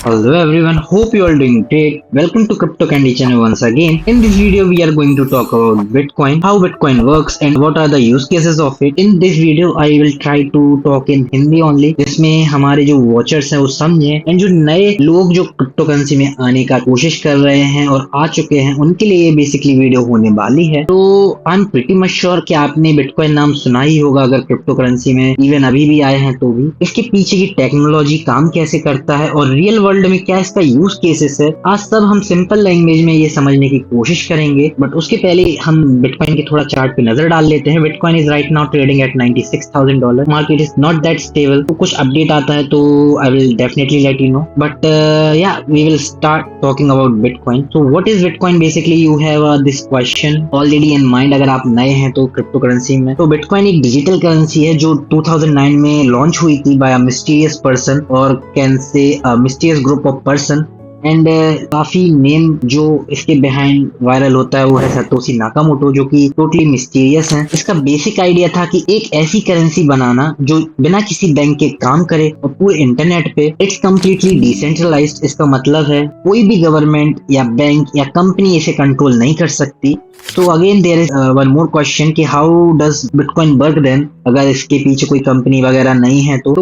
Hello everyone, hope you all doing great. Welcome to Crypto Candy channel once again. In this video, we are going to talk about Bitcoin, how Bitcoin works and what are the use cases of it. In this video, I will try to talk in Hindi only, जिसमें हमारे जो watchers हैं वो समझें and जो नए लोग जो क्रिप्टो करेंसी में आने का कोशिश कर रहे हैं और आ चुके हैं उनके लिए ये बेसिकली वीडियो होने वाली है। तो I am pretty much sure कि आपने बिटकॉइन नाम सुना ही होगा अगर क्रिप्टो करेंसी में इवन अभी भी आए हैं तो भी। इसके पीछे की टेक्नोलॉजी काम कैसे करता है और रियल वर्ल्ड में क्या इसका यूज केसेस है, आज सब हम सिंपल लैंग्वेज में ये समझने की कोशिश करेंगे। बट उसके पहले हम बिटकॉइन के थोड़ा चार्ट पे नजर डाल लेते हैं। Bitcoin is right now trading at $96,000। Market is not that stable. तो कुछ अपडेट आता है तो I will definitely let you know. But yeah we will start talking about bitcoin. So what is bitcoin? Basically you have this question already in mind अगर आप नए हैं तो क्रिप्टो करेंसी में। तो बिटकॉइन एक डिजिटल करेंसी है जो 2009 में लॉन्च हुई थी बाय अ मिस्टीरियस पर्सन और can say mysterious group of person and काफी नेम जो इसके बिहाइंड वायरल होता है वो है सतोशी नाकामोटो, जो कि टोटली मिस्टीरियस है। इसका बेसिक आइडिया था कि एक ऐसी करेंसी बनाना जो बिना किसी बैंक के काम करे और पूरे इंटरनेट पे। It's completely decentralised. इसका मतलब है कोई भी गवर्नमेंट या बैंक या कंपनी इसे कंट्रोल नहीं कर सकती। तो again there is one more question कि how does bitcoin work then, अगर इसके पीछे कोई कंपनी वगैरह नहीं है तो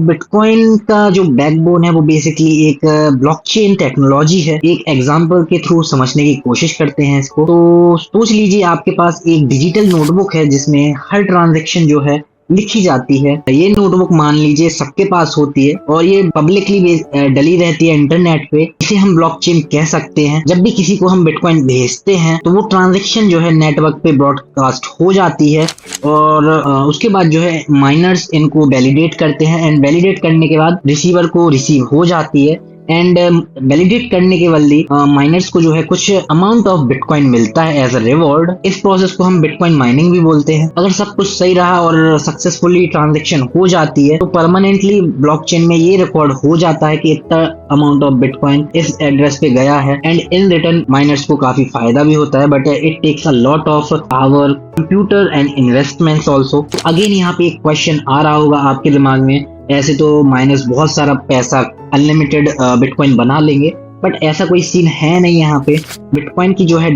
बिटकॉइन का जो बैकबोन है वो बेसिकली एक ब्लॉकचेन टेक्नोलॉजी है। एक एग्जांपल के थ्रू समझने की कोशिश करते हैं इसको। तो सोच लीजिए आपके पास एक डिजिटल नोटबुक है जिसमें हर ट्रांजैक्शन जो है लिखी जाती है। ये नोटबुक मान लीजिए सबके पास होती है और ये पब्लिकली डली रहती है इंटरनेट पे। इसे हम ब्लॉकचेन कह सकते हैं। जब भी किसी को हम बिटकॉइन भेजते हैं तो वो ट्रांजैक्शन जो है नेटवर्क पे ब्रॉडकास्ट हो जाती है और उसके बाद जो है माइनर्स इनको वैलिडेट करते हैं एंड वैलिडेट करने के बाद रिसीवर को रिसीव हो जाती है एंड वैलिडेट करने के बदले माइनर्स को जो है कुछ अमाउंट ऑफ बिटकॉइन मिलता है एज अ रिवॉर्ड। इस प्रोसेस को हम बिटकॉइन माइनिंग भी बोलते हैं। अगर सब कुछ सही रहा और सक्सेसफुली ट्रांजैक्शन हो जाती है तो परमानेंटली ब्लॉकचेन में ये रिकॉर्ड हो जाता है कि इतना अमाउंट ऑफ बिटकॉइन इस एड्रेस पे गया है एंड इन रिटर्न माइनर्स को काफी फायदा भी होता है। But it takes a lot of our computer and investments also. Again यहाँ पे एक क्वेश्चन आ रहा होगा आपके दिमाग में, ऐसे तो माइनर्स बहुत सारा पैसा अनलिमिटेड बिटकॉइन बना लेंगे, बट ऐसा कोई सीन है नहीं। यहाँ पे बिटकॉइन की जो है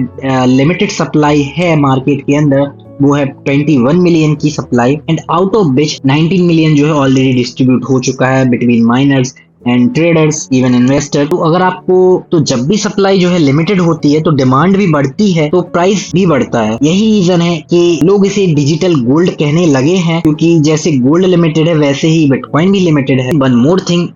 लिमिटेड सप्लाई है मार्केट के अंदर, वो है 21 मिलियन की supply and out of which 19 million जो है ऑलरेडी डिस्ट्रीब्यूट हो चुका है between miners and traders even investor. तो अगर आपको तो जब भी सप्लाई जो है लिमिटेड होती है तो डिमांड भी बढ़ती है तो प्राइस भी बढ़ता है। यही रीजन है कि लोग इसे डिजिटल गोल्ड कहने लगे हैं, क्योंकि जैसे गोल्ड लिमिटेड है वैसे ही बिटकॉइन भी लिमिटेड है। वन मोर थिंग,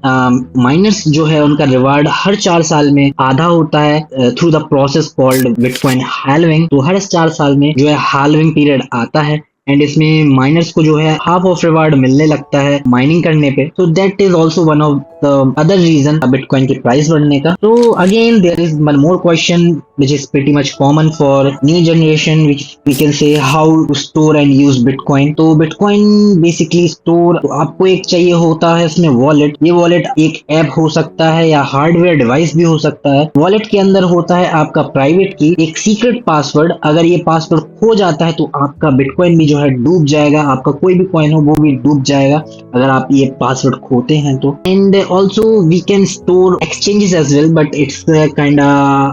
माइनर्स जो है उनका रिवार्ड हर 4 साल में आधा होता है through the process called bitcoin halving. तो हर 4 साल में जो है हाल्विंग पीरियड आता है एंड इसमें माइनर्स को जो है हाफ ऑफ रिवार्ड मिलने लगता है माइनिंग करने पे। तो that is also one of the other reason bitcoin की प्राइस बढ़ने का। तो again there is one more question which is pretty much common for new generation, which we can say how to store and use bitcoin। तो bitcoin basically store, तो आपको एक चाहिए होता है इसमें वॉलेट। ये वॉलेट एक ऐप हो सकता है या हार्डवेयर डिवाइस भी हो सकता है। वॉलेट के अंदर होता है आपका प्राइवेट की एक सीक्रेट पासवर्ड। अगर ये पासवर्ड खो जाता है तो आपका बिटकॉइन भी जो है डूब जाएगा, आपका कोई भी कॉइन हो वो भी डूब जाएगा अगर आप ये पासवर्ड खोते हैं तो। And also we can store exchanges as well, but it's kind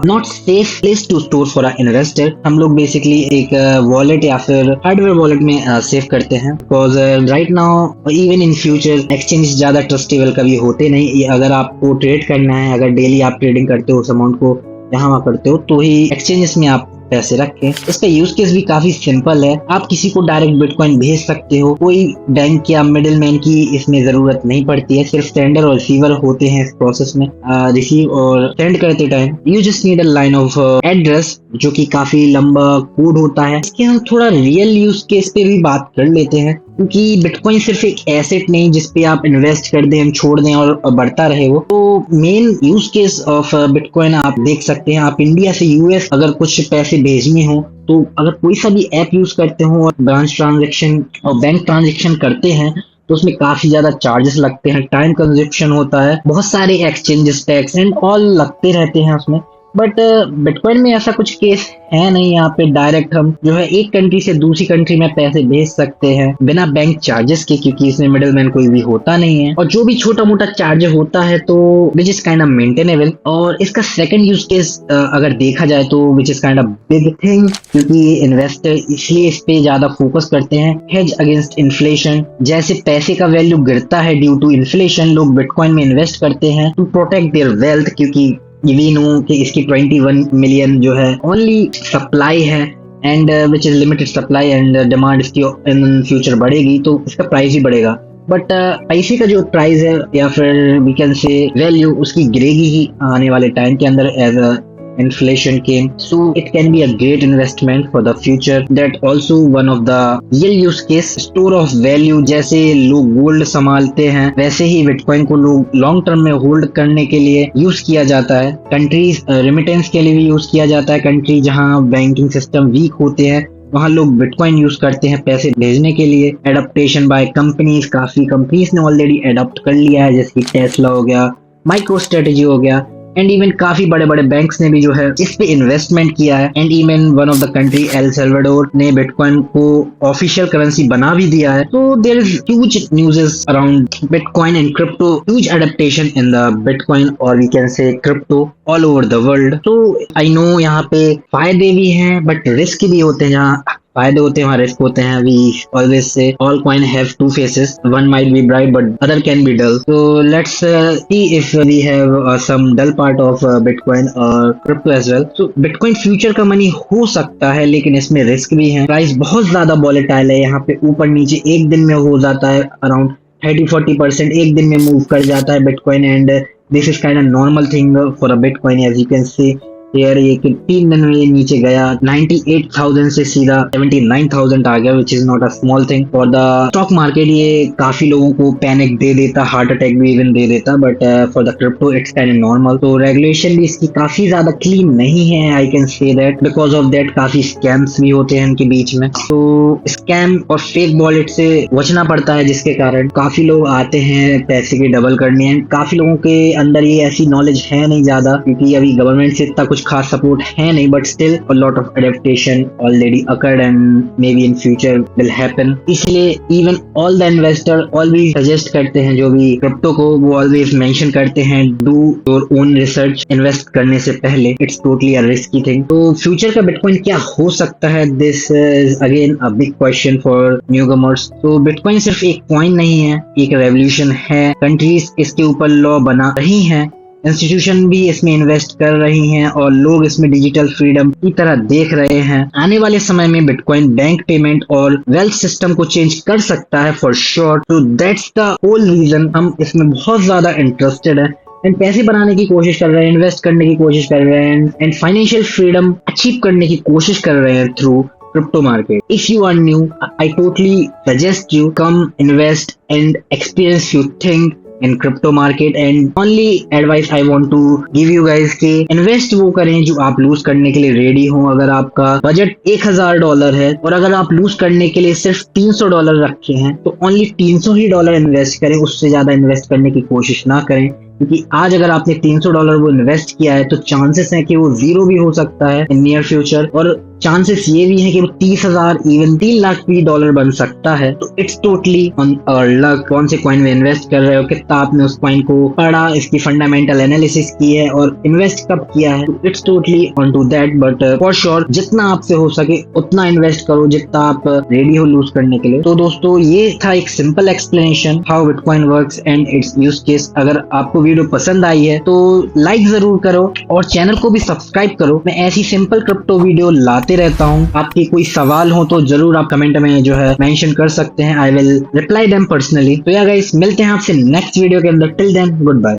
not safe place to store for a investor. हम लोग बेसिकली एक वॉलेट या फिर हार्डवेयर वॉलेट में सेव करते हैं, because right now even in future exchange ज्यादा trustable कभी होते नहीं। अगर आपको ट्रेड करना है, अगर डेली आप ट्रेडिंग करते हो उस अमाउंट को यहाँ वहाँ करते हो तो ही एक्सचेंजेस में आप पैसे रखें। इसका यूज केस भी काफी सिंपल है। आप किसी को डायरेक्ट बिटकॉइन भेज सकते हो, कोई बैंक या मिडिलमैन की इसमें जरूरत नहीं पड़ती है। सिर्फ सेंडर और रिसीवर होते हैं इस प्रोसेस में। रिसीव और सेंड करते time you just need a line of address जो कि काफी लंबा कोड होता है। इसके हम थोड़ा रियल यूज केस पे भी बात कर लेते हैं, क्योंकि बिटकॉइन सिर्फ एक एसेट नहीं जिसपे आप इन्वेस्ट कर दें, छोड़ दें और बढ़ता रहे वो। तो main use case of bitcoin आप देख सकते हैं। आप इंडिया से यूएस अगर कुछ पैसे भेजने हो तो अगर कोई सा भी ऐप यूज करते हो और ब्रांच ट्रांजैक्शन और बैंक ट्रांजैक्शन करते हैं तो उसमें काफी ज्यादा चार्जेस लगते हैं, टाइम कंजप्शन होता है, बहुत सारे एक्सचेंजेस टैक्स एंड ऑल लगते रहते हैं उसमें। बट बिटकॉइन में ऐसा कुछ केस है नहीं। यहाँ पे डायरेक्ट हम जो है एक कंट्री से दूसरी कंट्री में पैसे भेज सकते हैं बिना बैंक चार्जेस के, क्योंकि इसमें मिडलमैन कोई भी होता नहीं है, और जो भी छोटा मोटा चार्ज होता है तो which is kind of maintainable. और इसका सेकंड यूज केस अगर देखा जाए तो which is kind of big thing, क्योंकि इन्वेस्टर इसलिए इस पे ज्यादा फोकस करते हैं, हेज अगेंस्ट इन्फ्लेशन। जैसे पैसे का वैल्यू गिरता है ड्यू टू इन्फ्लेशन, लोग बिटकॉइन में इन्वेस्ट करते हैं टू प्रोटेक्ट देयर वेल्थ, क्योंकि वी नो कि इसकी 21 मिलियन जो है ओनली सप्लाई है and which is limited supply, and demand इसकी इन फ्यूचर बढ़ेगी तो इसका प्राइस भी बढ़ेगा। बट पैसे का जो प्राइस है या फिर वी कैन से वैल्यू उसकी गिरेगी ही आने वाले टाइम के अंदर as a inflation came, so it can be a great investment for the future. That also one of the real use case, store of value। जैसे लोग गोल्ड संभालते हैं वैसे ही बिटकॉइन को लोग लॉन्ग टर्म में होल्ड करने के लिए यूज किया जाता है। कंट्रीज रेमिटेंस के लिए भी यूज किया जाता है। कंट्री जहां बैंकिंग सिस्टम वीक होते हैं वहां लोग बिटकॉइन यूज करते हैं पैसे भेजने के लिए। एडप्टेशन बाय कंपनीज, काफी कंपनीज ने ऑलरेडी एडॉप्ट कर लिया है, जैसे कि टेस्ला हो गया, माइक्रो स्ट्रेटेजी हो गया, एंड इवन काफी बड़े बड़े बैंक्स ने भी जो है इस पे इन्वेस्टमेंट किया है। And even one of the country El Salvador ने बिटकॉइन को ऑफिशियल करेंसी बना भी दिया है। तो there is huge newses around bitcoin and crypto, huge adaptation in the bitcoin और we can say crypto all over the world. तो I no यहाँ पे फायदे भी हैं बट रिस्क भी होते हैं। जहाँ फायदे होते हैं वहाँ रिस्क होते हैं। We always say all coin have two faces, one might be bright but other can be dull. So let's see if we have some dull part of Bitcoin और crypto as well. So Bitcoin future का money हो सकता है लेकिन इसमें risk भी है। Price बहुत ज्यादा वॉलेटाइल है, यहाँ पे ऊपर नीचे एक दिन में हो जाता है अराउंड 30-40% एक दिन में मूव कर जाता है bitcoin, and this is kind of normal thing for a bitcoin. As you can see यार ये कि 3 दिन में नीचे गया 98,000 से सीधा 79,000 आ गया, which is not a small thing for the stock market. ये काफी लोगों को पैनिक दे देता, हार्ट अटैक भी इवन दे देता, but for the crypto it's kind of normal. तो रेगुलेशन भी इसकी काफी ज्यादा क्लीन नहीं है, I can say that. Because of that काफी स्कैम्स भी होते हैं इनके बीच में। तो स्कैम और फेक वॉलेट से बचना पड़ता है, जिसके कारण काफी लोग आते हैं पैसे की डबल करने हैं। काफी लोगों के अंदर ये ऐसी नॉलेज है नहीं ज्यादा, क्योंकि अभी गवर्नमेंट से इतना कुछ खास सपोर्ट है नहीं, but still a lot of adaptation already occurred and may be in future will happen. इसलिए even all the investor always suggest करते हैं जो भी क्रिप्टो को, वो ऑलवेज मेंशन करते हैं do your own research invest करने से पहले, it's totally a risky thing. तो फ्यूचर का बिटकॉइन क्या हो सकता है, this is again a big question for newcomers. तो बिटकॉइन सिर्फ एक कॉइन नहीं है, एक रेवोल्यूशन है। कंट्रीज इसके ऊपर लॉ बना रही हैं, इंस्टीट्यूशन भी इसमें इन्वेस्ट कर रही हैं और लोग इसमें डिजिटल फ्रीडम की तरह देख रहे हैं। आने वाले समय में बिटकॉइन बैंक पेमेंट और वेल्थ सिस्टम को चेंज कर सकता है फॉर श्योर। तो दैट्स द होल रीजन हम इसमें बहुत ज्यादा इंटरेस्टेड है एंड पैसे बनाने की कोशिश कर रहे हैं, इन्वेस्ट करने की कोशिश कर रहे हैं एंड फाइनेंशियल फ्रीडम अचीव करने की कोशिश कर रहे हैं through crypto market. If you are new, I totally suggest you come invest and experience few things in crypto market, and only advice I want to give you guys कि invest वो करें जो आप लूज करने के लिए ready हो। अगर आपका बजट $1,000 है और अगर आप लूज करने के लिए सिर्फ $300 रखे हैं तो ओनली $300 ही इन्वेस्ट करें, उससे ज्यादा इन्वेस्ट करने की कोशिश ना करें, क्योंकि आज अगर आपने $300 वो इन्वेस्ट किया है तो चांसेस है कि वो जीरो भी हो सकता है इन नियर फ्यूचर, और चांसेस ये भी है कि वो 30,000 इवन 3 लाख भी डॉलर बन सकता है। तो it's totally on our luck कौन से कॉइन में इन्वेस्ट कर रहे हो, कितना आपने उस कॉइन को पढ़ा, इसकी फंडामेंटल एनालिसिस की है और इन्वेस्ट कब किया है। तो it's totally on to that, but for sure जितना आपसे हो सके उतना इन्वेस्ट करो जितना आप रेडी हो लूज करने के लिए। तो दोस्तों ये था एक simple explanation how bitcoin works and it's use case. अगर आपको वीडियो पसंद आई है तो लाइक जरूर करो और चैनल को भी सब्सक्राइब करो। मैं ऐसी सिंपल क्रिप्टो वीडियो लाते रहता हूँ। आपकी कोई सवाल हो तो जरूर आप कमेंट में जो है मेंशन कर सकते हैं, I will reply them personally. तो या गाइस मिलते हैं आपसे नेक्स्ट वीडियो के अंदर। Till then good bye.